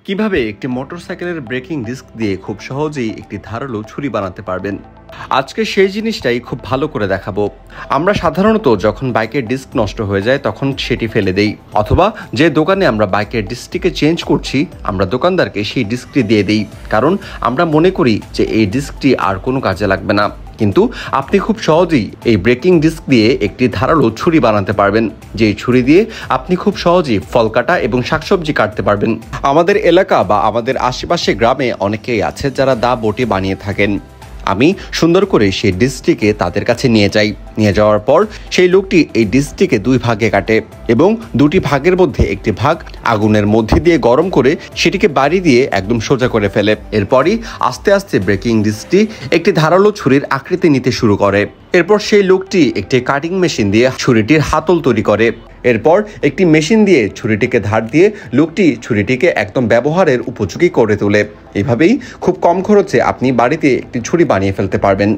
কিভাবে একটি মোটরসাইকেলের ব্রেকিং ডিস্ক দিয়ে খুব সহজেই একটি ধারালো ছুরি বানাতে পারবেন। আজকে সেই জিনিসটাই খুব ভালো করে দেখাবো। আমরা সাধারণত যখন বাইকের ডিস্ক নষ্ট হয়ে যায় তখন সেটি ফেলে দেই, অথবা যে দোকানে আমরা বাইকের ডিস্কটিকে চেঞ্জ করছি আমরা দোকানদারকে সেই ডিস্কটি দিয়ে দিই, কারণ আমরা মনে করি যে এই ডিস্কটি আর কোনো কাজে লাগবে না। কিন্তু আপনি খুব সহজেই এই ব্রেকিং ডিস্ক দিয়ে একটি ধারালো ছুরি বানাতে পারবেন, যেই ছুরি দিয়ে আপনি খুব সহজেই ফল কাটা এবং শাকসবজি কাটতে পারবেন। আমাদের এলাকা বা আমাদের আশেপাশে গ্রামে অনেকেই আছে যারা দা বটি বানিয়ে থাকেন। আমি সুন্দর করে সেই ডিস্কটিকে তাদের কাছে নিয়ে যাই। নিয়ে যাওয়ার পর সেই লোকটি এই ডিস্কটিকে দুই ভাগে কাটে এবং দুটি ভাগের মধ্যে একটি ভাগ আগুনের মধ্যে দিয়ে গরম করে সেটিকে বাড়ি দিয়ে একদম সোজা করে ফেলে। এরপরই আস্তে আস্তে ব্রেকিং ডিস্কটি একটি ধারালো ছুরির আকৃতি নিতে শুরু করে। এরপর সেই লোকটি একটি কাটিং মেশিন দিয়ে ছুরিটির হাতল তৈরি করে। এরপর একটি মেশিন দিয়ে ছুরিটিকে ধার দিয়ে লোকটি ছুরিটিকে একদম ব্যবহারের উপযোগী করে তোলে। এভাবেই খুব কম খরচে আপনি বাড়িতে একটি ছুরি বানিয়ে ফেলতে পারবেন।